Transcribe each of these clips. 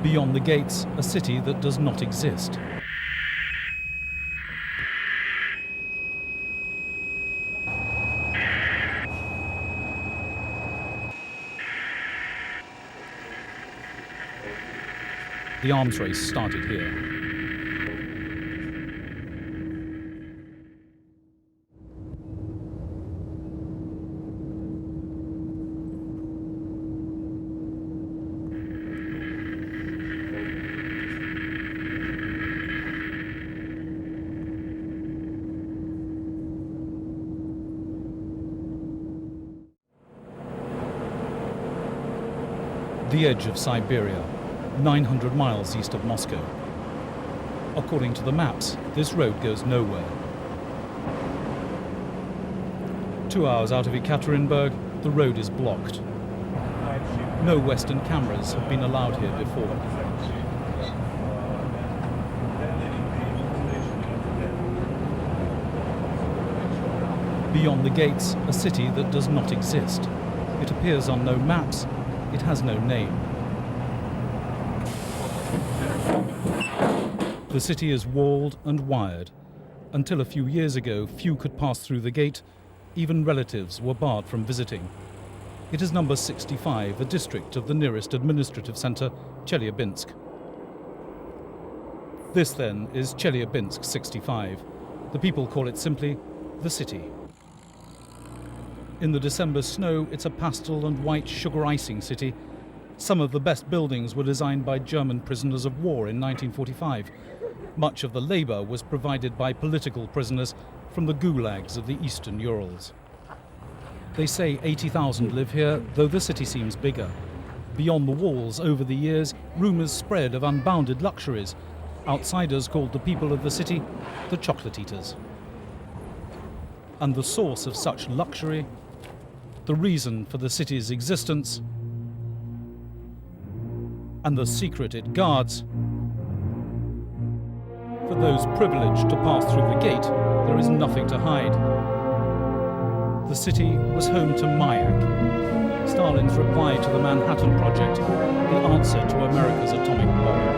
Beyond the gates, a city that does not exist. The arms race started here. The edge of Siberia, 900 miles east of Moscow. According to the maps, this road goes nowhere. 2 hours out of Ekaterinburg, the road is blocked. No Western cameras have been allowed here before. Beyond the gates, a city that does not exist. It appears on no maps. It has no name. The city is walled and wired. Until a few years ago, few could pass through the gate. Even relatives were barred from visiting. It is number 65, a district of the nearest administrative center, Chelyabinsk. This, then, is Chelyabinsk 65. The people call it simply the city. In the December snow, it's a pastel and white sugar icing city. Some of the best buildings were designed by German prisoners of war in 1945. Much of the labor was provided by political prisoners from the gulags of the eastern Urals. They say 80,000 live here, though the city seems bigger. Beyond the walls, over the years, rumors spread of unbounded luxuries. Outsiders called the people of the city the chocolate eaters. And the source of such luxury, the reason for the city's existence, and the secret it guards. For those privileged to pass through the gate, there is nothing to hide. The city was home to Mayak, Stalin's reply to the Manhattan Project, the answer to America's atomic bomb.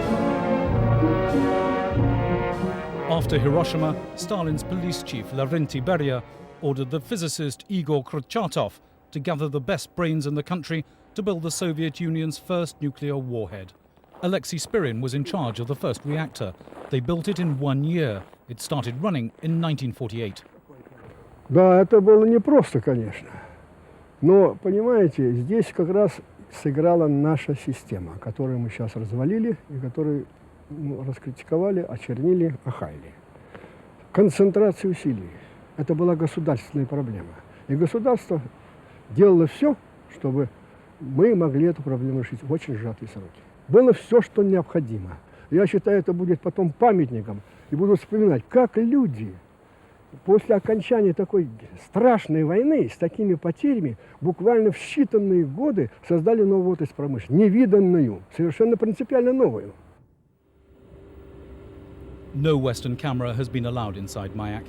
After Hiroshima, Stalin's police chief Lavrentiy Beria ordered the physicist Igor Kurchatov to gather the best brains in the country to build the Soviet Union's first nuclear warhead. Alexei Spirin was in charge of the first reactor. They built it in 1 year. It started running in 1948. Да, это было непросто, конечно. Но, понимаете, здесь как раз сыграла наша система, которую мы сейчас развалили и которую раскритиковали, очернили, охаяли. Концентрация усилий. Это была государственная проблема. И государство делало все, чтобы мы могли эту проблему решить в очень сжатые сроки. Было все, что необходимо. Я считаю, это будет потом памятником. И будут вспоминать, как люди после окончания такой страшной войны с такими потерями буквально в считанные годы создали новую отрасль промышленности, невиданную, совершенно принципиально новую. No Western camera has been allowed inside Mayak.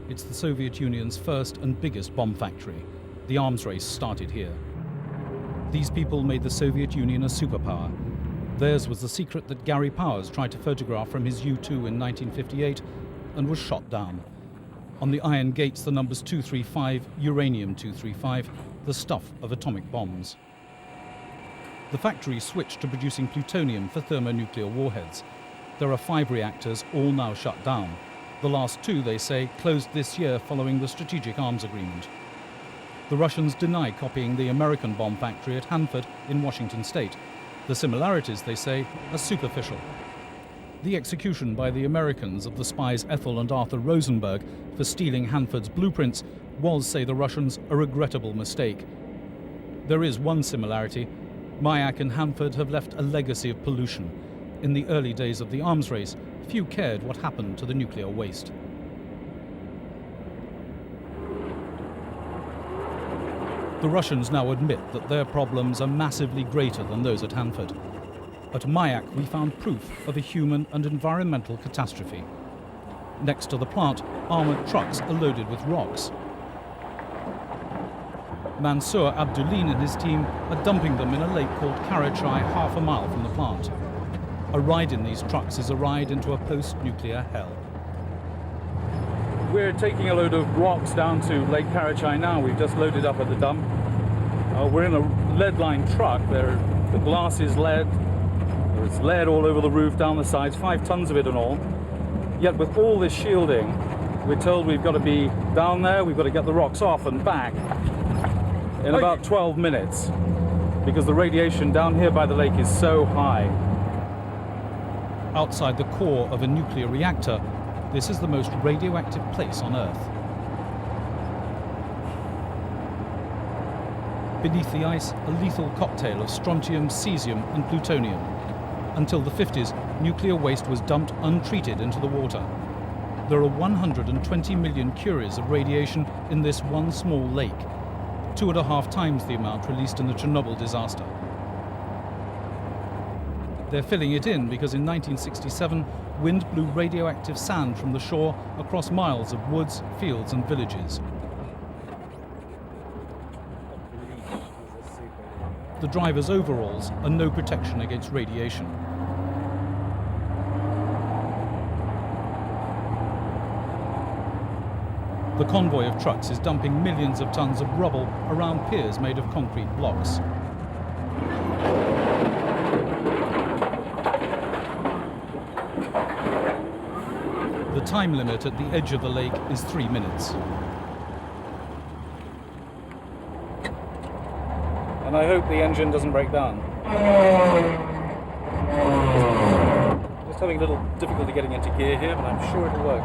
It's the Soviet Union's first and biggest bomb factory. The arms race started here. These people made the Soviet Union a superpower. Theirs was the secret that Gary Powers tried to photograph from his U-2 in 1958 and was shot down. On the iron gates, the numbers 235, uranium-235, the stuff of atomic bombs. The factory switched to producing plutonium for thermonuclear warheads. There are 5 reactors, all now shut down. The last 2, they say, closed this year following the Strategic Arms Agreement. The Russians deny copying the American bomb factory at Hanford in Washington state. The similarities, they say, are superficial. The execution by the Americans of the spies Ethel and Arthur Rosenberg for stealing Hanford's blueprints was, say the Russians, a regrettable mistake. There is one similarity. Mayak and Hanford have left a legacy of pollution. In the early days of the arms race, few cared what happened to the nuclear waste. The Russians now admit that their problems are massively greater than those at Hanford. At Mayak, we found proof of a human and environmental catastrophe. Next to the plant, armoured trucks are loaded with rocks. Mansour Abdulin and his team are dumping them in a lake called Karachai, half a mile from the plant. A ride in these trucks is a ride into a post-nuclear hell. We're taking a load of rocks down to Lake Karachai now. We've just loaded up at the dump. We're in a lead-lined truck. The glass is lead. There's lead all over the roof, down the sides, 5 tons of it and all. Yet with all this shielding, we're told we've got to be down there, we've got to get the rocks off and back in about 12 minutes, because the radiation down here by the lake is so high. Outside the core of a nuclear reactor, this is the most radioactive place on Earth. Beneath the ice, a lethal cocktail of strontium, cesium and plutonium. Until the 50s, nuclear waste was dumped untreated into the water. There are 120 million curies of radiation in this one small lake, 2.5 times the amount released in the Chernobyl disaster. They're filling it in because in 1967, wind blew radioactive sand from the shore across miles of woods, fields and villages. The driver's overalls are no protection against radiation. The convoy of trucks is dumping millions of tons of rubble around piers made of concrete blocks. The time limit at the edge of the lake is 3 minutes. And I hope the engine doesn't break down. Just having a little difficulty getting into gear here, but I'm sure it'll work.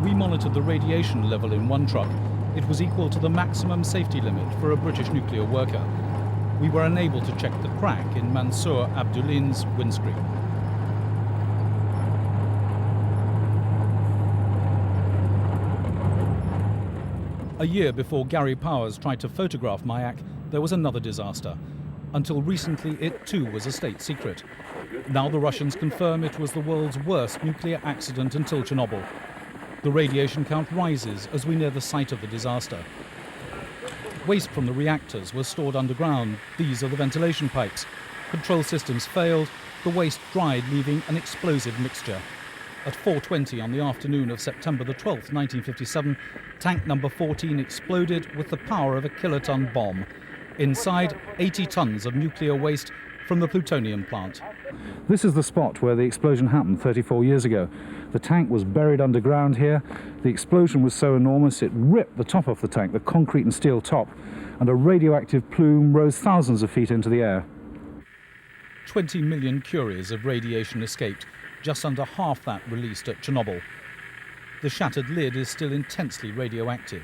We monitored the radiation level in one truck. It was equal to the maximum safety limit for a British nuclear worker. We were unable to check the crack in Mansour Abdullin's windscreen. A year before Gary Powers tried to photograph Mayak, there was another disaster. Until recently, it too was a state secret. Now the Russians confirm it was the world's worst nuclear accident until Chernobyl. The radiation count rises as we near the site of the disaster. Waste from the reactors was stored underground. These are the ventilation pipes. Control systems failed. The waste dried, leaving an explosive mixture. At 4:20 on the afternoon of September the 12th, 1957, tank number 14 exploded with the power of a kiloton bomb. Inside, 80 tons of nuclear waste from the plutonium plant. This is the spot where the explosion happened 34 years ago. The tank was buried underground here. The explosion was so enormous it ripped the top off the tank, the concrete and steel top, and a radioactive plume rose thousands of feet into the air. 20 million curies of radiation escaped, just under half that released at Chernobyl. The shattered lid is still intensely radioactive.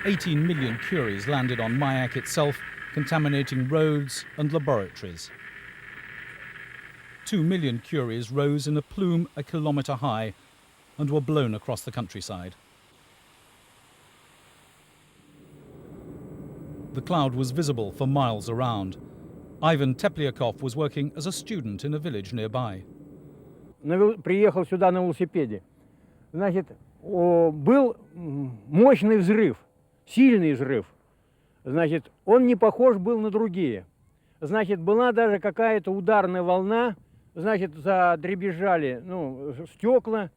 18 million curies landed on Mayak itself, contaminating roads and laboratories. 2 million curies rose in a plume a kilometre high and were blown across the countryside. The cloud was visible for miles around. Ivan Tepliakov was working as a student in a village nearby. Приехал сюда на велосипеде. Значит, был мощный взрыв, сильный взрыв. Значит, он не похож был на другие. Значит, была даже какая-то ударная волна. Значит, задребезжали, стекла.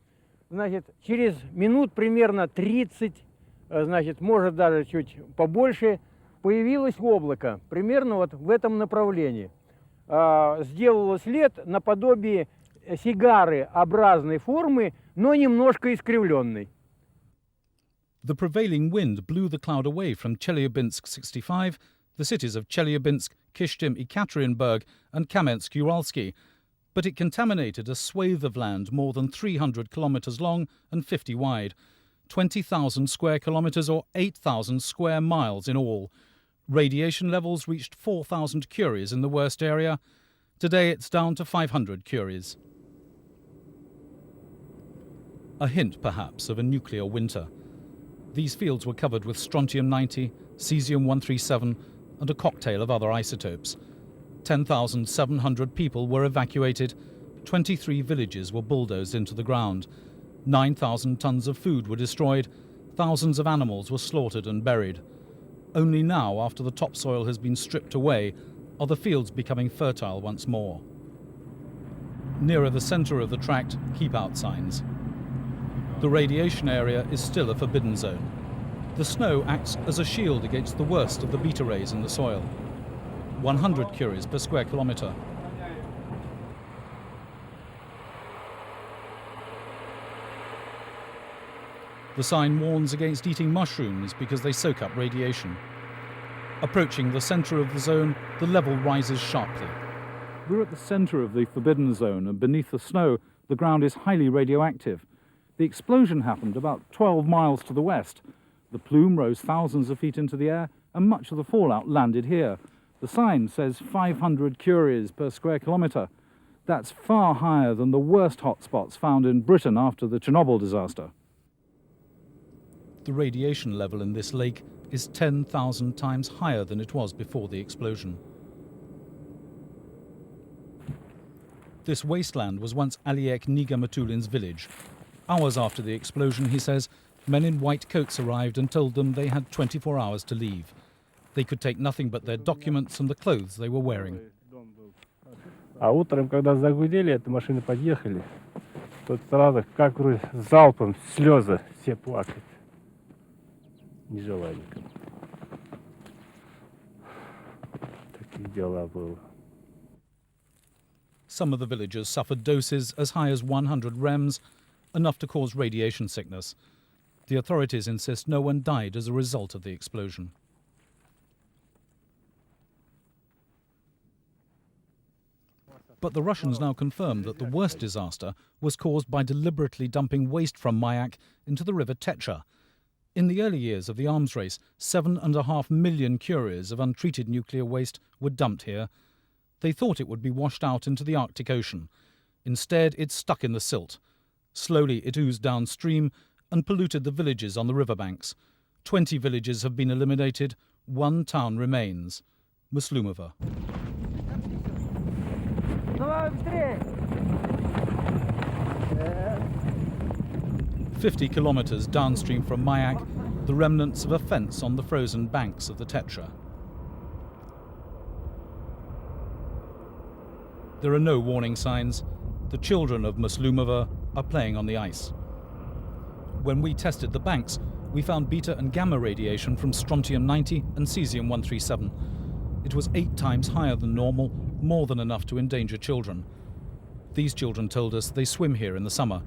Значит, через минут примерно 30, значит, может даже чуть побольше, появилось облако, примерно вот в этом направлении. Сделало след наподобие сигары-образной формы, но немножко искривленной. The prevailing wind blew the cloud away from Chelyabinsk 65, the cities of Chelyabinsk, Kyshtym, Ekaterinburg and Kamensk-Uralsky, but it contaminated a swathe of land more than 300 kilometers long and 50 wide, 20,000 square kilometers or 8,000 square miles in all. Radiation levels reached 4,000 curies in the worst area. Today it's down to 500 curies. A hint, perhaps, of a nuclear winter. These fields were covered with strontium-90, cesium-137 and a cocktail of other isotopes. 10,700 people were evacuated. 23 villages were bulldozed into the ground. 9,000 tons of food were destroyed. Thousands of animals were slaughtered and buried. Only now, after the topsoil has been stripped away, are the fields becoming fertile once more. Nearer the center of the tract, keep-out signs. The radiation area is still a forbidden zone. The snow acts as a shield against the worst of the beta rays in the soil. 100 curies per square kilometer. The sign warns against eating mushrooms because they soak up radiation. Approaching the center of the zone, the level rises sharply. We're at the center of the forbidden zone, and beneath the snow, the ground is highly radioactive. The explosion happened about 12 miles to the west. The plume rose thousands of feet into the air, and much of the fallout landed here. The sign says 500 curies per square kilometer. That's far higher than the worst hotspots found in Britain after the Chernobyl disaster. The radiation level in this lake is 10,000 times higher than it was before the explosion. This wasteland was once Aliek Nigamatulin's village. Hours after the explosion, he says, men in white coats arrived and told them they had 24 hours to leave. They could take nothing but their documents and the clothes they were wearing. А утром, когда загудели, эти машины подъехали, тут сразу как залпом слезы, все плакать. Не желаю никому. Такие дела было. Some of the villagers suffered doses as high as 100 rems, enough to cause radiation sickness. The authorities insist no one died as a result of the explosion. But the Russians now confirm that the worst disaster was caused by deliberately dumping waste from Mayak into the river Techa. In the early years of the arms race, 7.5 million curies of untreated nuclear waste were dumped here. They thought it would be washed out into the Arctic Ocean. Instead, it stuck in the silt. Slowly, it oozed downstream and polluted the villages on the riverbanks. 20 villages have been eliminated. 1 town remains, Muslumova. 50 kilometers downstream from Mayak, the remnants of a fence on the frozen banks of the Techa. There are no warning signs. The children of Muslumova are playing on the ice. When we tested the banks, we found beta and gamma radiation from strontium-90 and cesium-137. It was 8 times higher than normal, more than enough to endanger children. These children told us they swim here in the summer.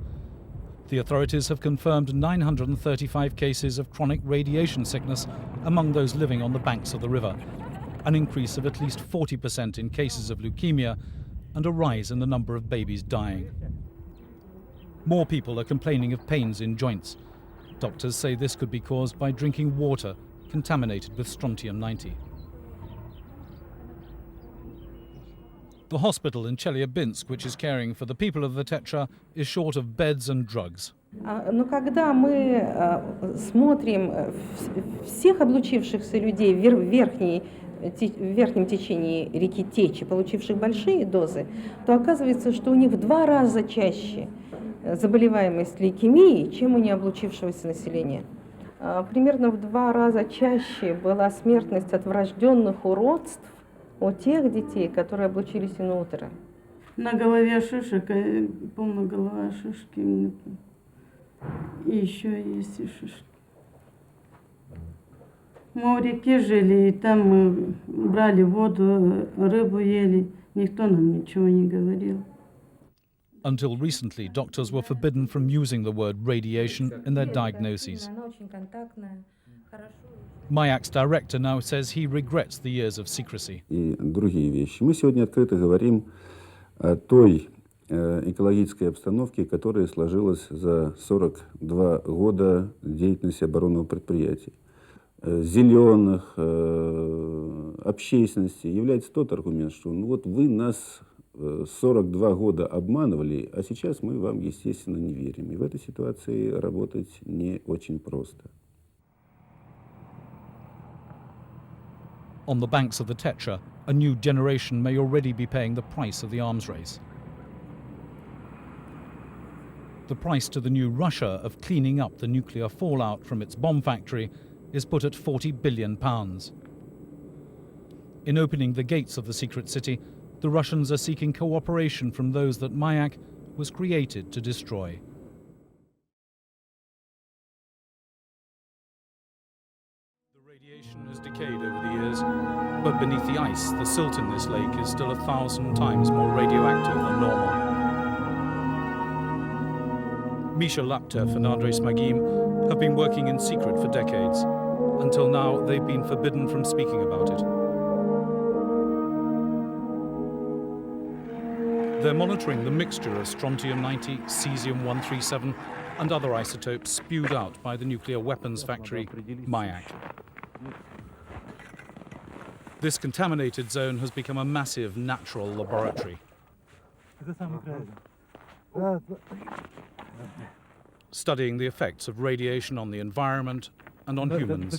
The authorities have confirmed 935 cases of chronic radiation sickness among those living on the banks of the river, an increase of at least 40% in cases of leukemia, and a rise in the number of babies dying. More people are complaining of pains in joints. Doctors say this could be caused by drinking water contaminated with strontium-90. The hospital in Chelyabinsk, which is caring for the people of the Techa, is short of beds and drugs. Но когда мы смотрим всех облучившихся людей в верхнем течении реки Течи, получивших большие дозы, то оказывается, что у них в 2 раза чаще заболеваемость лейкемией, чем у необлучившегося населения. Примерно в 2 раза чаще была смертность от врожденных уродств у тех детей, которые облучились инутеро. На голове шишек, полная голова шишки. И еще есть и шишки. Мы в реке жили, и там мы брали воду, рыбу ели. Никто нам ничего не говорил. Until recently, doctors were forbidden from using the word radiation in their diagnoses. Mayak's director now says he regrets the years of secrecy. И другие вещи. Мы сегодня открыто говорим о той экологической обстановке, которая сложилась за 42 года деятельности оборонного предприятия. Зеленых, общественности является тот аргумент, что ну вот вы нас 42 года обманывали, а сейчас мы вам, естественно, не верим. И в этой ситуации работать не очень просто. On the banks of the Techa, a new generation may already be paying the price of the arms race. The price to the new Russia of cleaning up the nuclear fallout from its bomb factory is put at £40 billion. In opening the gates of the secret city, the Russians are seeking cooperation from those that Mayak was created to destroy. The radiation has decayed over the years, but beneath the ice, the silt in this lake is still 1,000 times more radioactive than normal. Misha Laptev and Andrei Smagim have been working in secret for decades. Until now, they've been forbidden from speaking about it. They're monitoring the mixture of strontium-90, cesium-137 and other isotopes spewed out by the nuclear weapons factory, Mayak. This contaminated zone has become a massive natural laboratory. Studying the effects of radiation on the environment and on humans.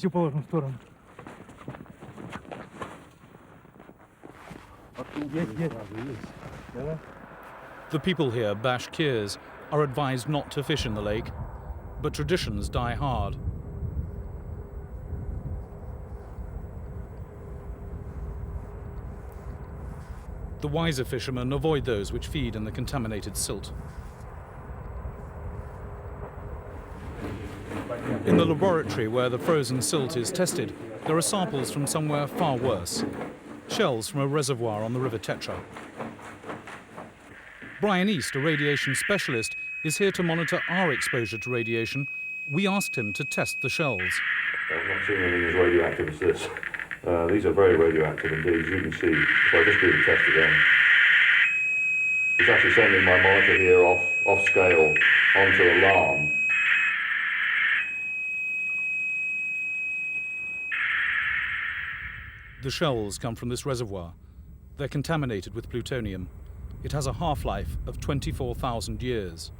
The people here, Bashkirs, are advised not to fish in the lake, but traditions die hard. The wiser fishermen avoid those which feed in the contaminated silt. In the laboratory where the frozen silt is tested, there are samples from somewhere far worse. Shells from a reservoir on the river Techa. Brian East, a radiation specialist, is here to monitor our exposure to radiation. We asked him to test the shells. I've not seen anything as radioactive as this. These are very radioactive indeed, as you can see. If I just do the test again. It's actually sending my monitor here off scale onto alarm. The shells come from this reservoir. They're contaminated with plutonium. It has a half-life of 24,000 years.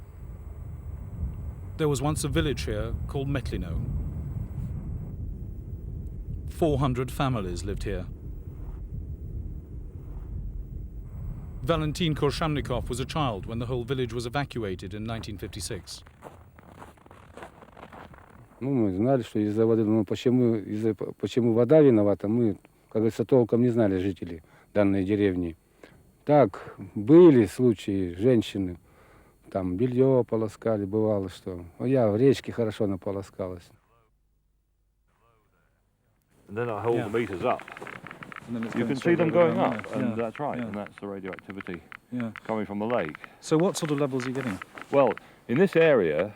There was once a village here called Metlino. 400 families lived here. Valentin Korshamnikov was a child when the whole village was evacuated in 1956. Мы знали, что из-за воды, почему вода виновата, мы, как говорится, толком не знали жители данной деревни. Так, были случаи, женщины, там белье полоскали, бывало, что. Я в речке хорошо наполоскалась. And then I hold the meters up. You can see them going up, and that's right, and that's the radioactivity coming from the lake. So what sort of levels are you getting? Well, in this area,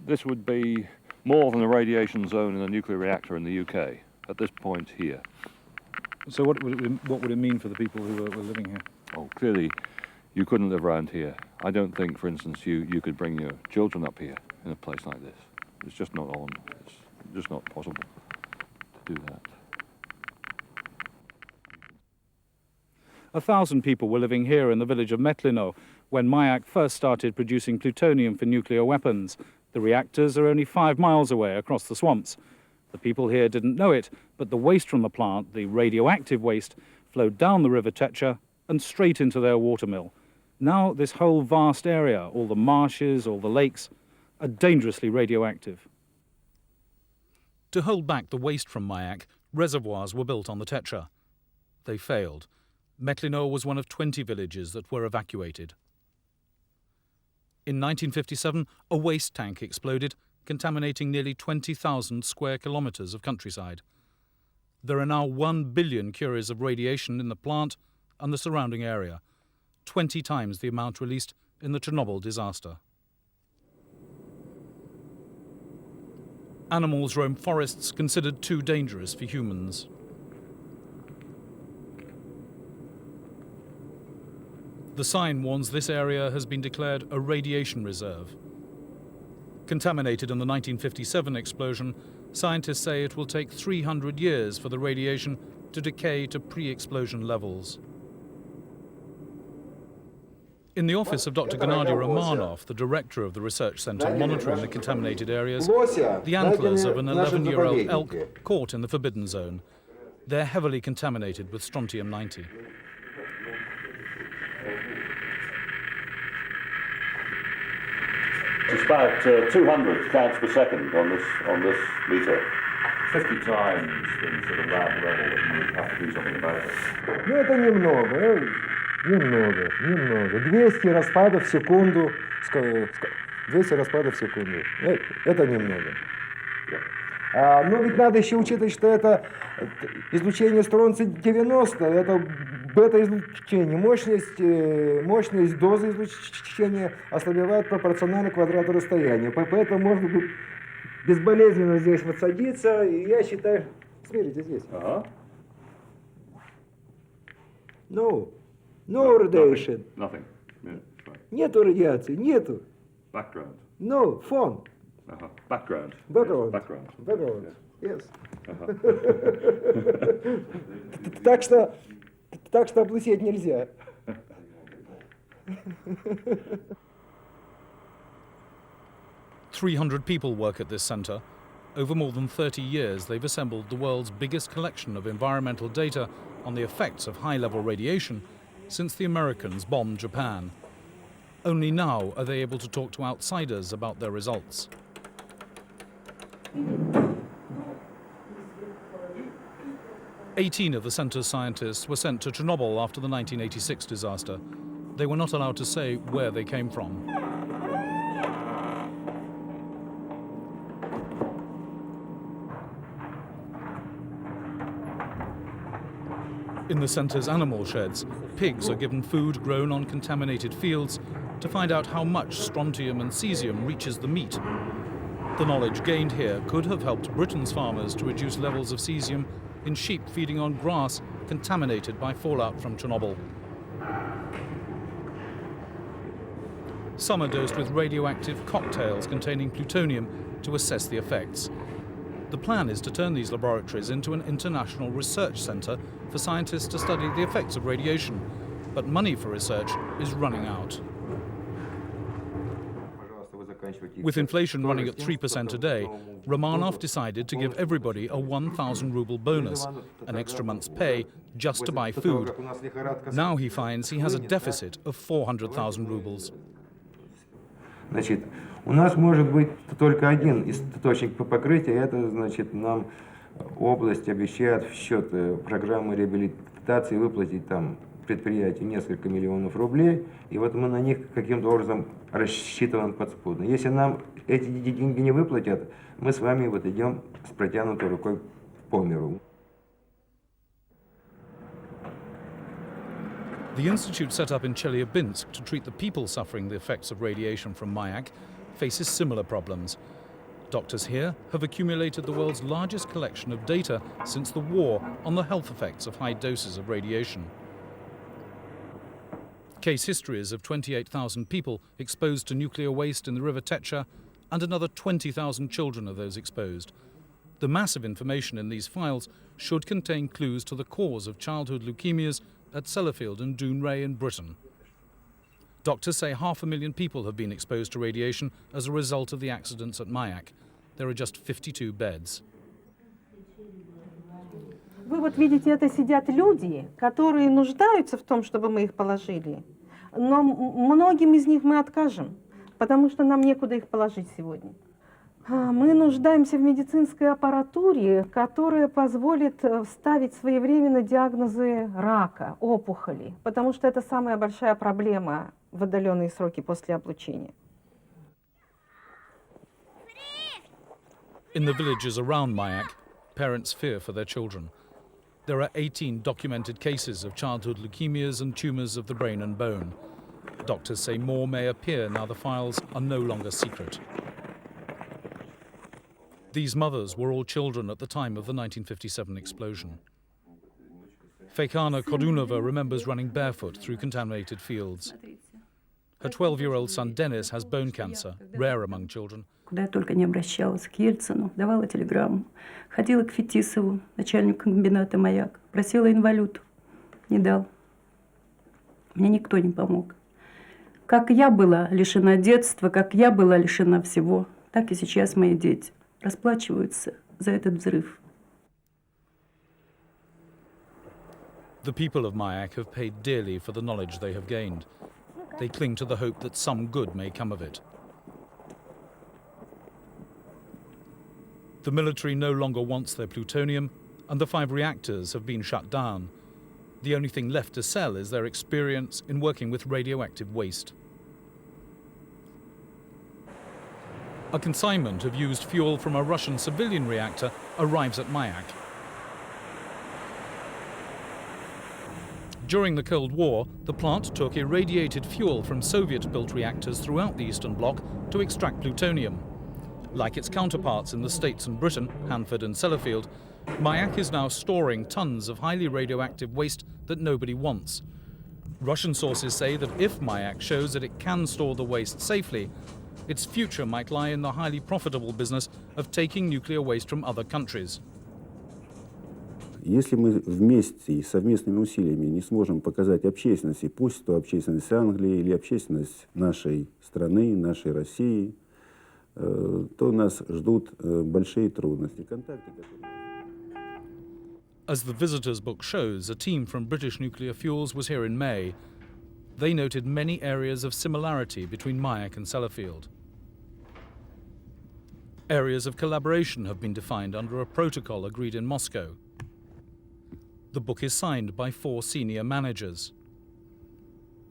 this would be more than a radiation zone in a nuclear reactor in the UK, at this point here. So what would it mean for the people who were living here? Oh, clearly, you couldn't live around here. I don't think, for instance, you could bring your children up here in a place like this. It's just not on. It's just not possible to do that. 1,000 people were living here in the village of Metlino when Mayak first started producing plutonium for nuclear weapons. The reactors are only 5 miles away across the swamps. The people here didn't know it, but the waste from the plant, the radioactive waste, flowed down the river Techa and straight into their watermill. Now this whole vast area, all the marshes, all the lakes, are dangerously radioactive. To hold back the waste from Mayak, reservoirs were built on the Techa. They failed. Metlino was one of 20 villages that were evacuated. In 1957, a waste tank exploded, contaminating nearly 20,000 square kilometers of countryside. There are now 1 billion curies of radiation in the plant and the surrounding area, 20 times the amount released in the Chernobyl disaster. Animals roam forests considered too dangerous for humans. The sign warns this area has been declared a radiation reserve. Contaminated in the 1957 explosion, scientists say it will take 300 years for the radiation to decay to pre-explosion levels. In the office of Dr. Gennady Romanov, the director of the research center monitoring the contaminated areas, the antlers of an 11-year-old elk caught in the forbidden zone. They're heavily contaminated with strontium-90. it's about 200 counts per second on this meter. 50 times the sort of lab level that you would have to do something about it. Ну, это немного, немного. 200 распадов в секунду, 200 распадов в секунду. Это немного. Но ведь надо еще учитывать, что это излучение стронция-90, это бета-излучение. Мощность дозы излучения ослабевает пропорционально квадрату расстояния. Поэтому можно безболезненно здесь вот садиться, и я считаю... Смотрите здесь. Uh-huh. No radiation. Nothing. Yeah, right. Нету радиации, нету. Background. No, phone. Uh-huh. Background. Background. Yes, background. Background. Yeah. Yes. Uh-huh. Так что облысеть нельзя. 300 people work at this centre. Over more than 30 years, they've assembled the world's biggest collection of environmental data on the effects of high-level radiation since the Americans bombed Japan. Only now are they able to talk to outsiders about their results. Eighteen of the centre's scientists were sent to Chernobyl after the 1986 disaster. They were not allowed to say where they came from. In the centre's animal sheds, pigs are given food grown on contaminated fields to find out how much strontium and cesium reaches the meat. The knowledge gained here could have helped Britain's farmers to reduce levels of cesium in sheep feeding on grass contaminated by fallout from Chernobyl. Some are dosed with radioactive cocktails containing plutonium to assess the effects. The plan is to turn these laboratories into an international research centre for scientists to study the effects of radiation, but money for research is running out. With inflation running at 3% a day, Romanov decided to give everybody a 1,000 ruble bonus, an extra month's pay, just to buy food. Now he finds he has a deficit of 400,000 rubles. Значит, у нас может быть только один источник покрытия, это, значит, нам область обещает в счет программы реабилитации выплатить там предприятию несколько миллионов рублей, и вот мы на них каким-то образом рассчитываем подспудно. Если нам эти деньги не выплатят, мы с вами вот идем с протянутой рукой по миру. The institute set up in Chelyabinsk to treat the people suffering the effects of radiation from Mayak faces similar problems. Doctors here have accumulated the world's largest collection of data since the war on the health effects of high doses of radiation. Case histories of 28,000 people exposed to nuclear waste in the river Techa and another 20,000 children of those exposed. The massive information in these files should contain clues to the cause of childhood leukemias at Sellafield and Dounreay in Britain. Doctors say 500,000 people have been exposed to radiation as a result of the accidents at Mayak. There are just 52 beds. Вы вот видите, это сидят люди, которые нуждаются в том, чтобы мы их положили. Но многим из них мы откажем, потому что нам некуда их положить сегодня. Мы нуждаемся в медицинской аппаратуре, которая позволит ставить своевременно диагнозы рака, опухоли, потому что это самая большая проблема в отдаленные сроки после облучения. In the villages around Mayak, parents fear for their children. There are 18 documented cases of childhood leukemias and tumours of the brain and bone. Doctors say more may appear now the files are no longer secret. These mothers were all children at the time of the 1957 explosion. Feikana Kodunova remembers running barefoot through contaminated fields. Her 12-year-old son Dennis has bone cancer, rare among children. Куда я только не обращалась, к Ельцину, давала телеграмму. Ходила к Фетисову, начальнику комбината «Маяк», просила инвалюту, не дал. Мне никто не помог. Как я была лишена детства, как я была лишена всего, так и сейчас мои дети расплачиваются за этот взрыв. The people of Mayak have paid dearly for the knowledge they have gained. They cling to the hope that some good may come of it. The military no longer wants their plutonium, and the 5 reactors have been shut down. The only thing left to sell is their experience in working with radioactive waste. A consignment of used fuel from a Russian civilian reactor arrives at Mayak. During the Cold War, the plant took irradiated fuel from Soviet-built reactors throughout the Eastern Bloc to extract plutonium. Like its counterparts in the States and Britain, Hanford and Sellafield, Mayak is now storing tons of highly radioactive waste that nobody wants. Russian sources say that if Mayak shows that it can store the waste safely, its future might lie in the highly profitable business of taking nuclear waste from other countries. Если мы вместе и совместными усилиями не сможем показать общественности, пусть то общественность Англии или общественность нашей страны, нашей России, то нас ждут большие трудности. As the visitors' book shows, a team from British Nuclear Fuels was here in May. They noted many areas of similarity between Mayak and Sellafield. Areas of collaboration have been defined under a protocol agreed in Moscow. The book is signed by 4 senior managers.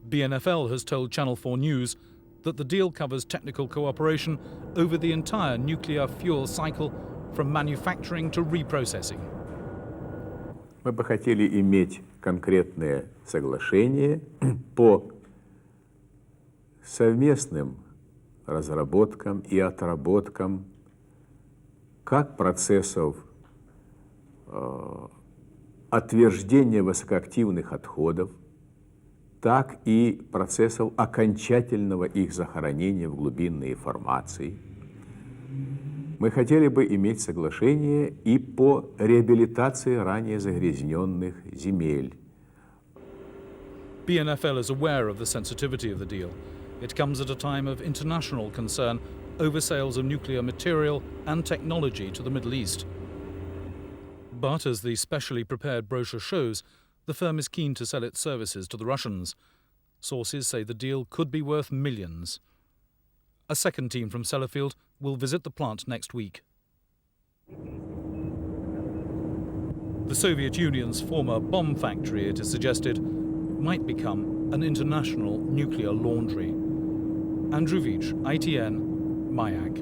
BNFL has told Channel 4 News that the deal covers technical cooperation over the entire nuclear fuel cycle, from manufacturing to reprocessing. Мы бы хотели иметь конкретные соглашения по совместным разработкам и отработкам как процессов отверждения высокоактивных отходов, так и процессов окончательного их захоронения в глубинные формации. Мы хотели бы иметь соглашение и по реабилитации ранее загрязненных земель. BNFL is aware of the sensitivity of the deal. It comes at a time of international concern over sales of nuclear material and technology to the Middle East. But as the specially prepared brochure shows, the firm is keen to sell its services to the Russians. Sources say the deal could be worth millions. A second team from Sellafield will visit the plant next week. The Soviet Union's former bomb factory, it is suggested, might become an international nuclear laundry. Andrew Veach, ITN, Mayak.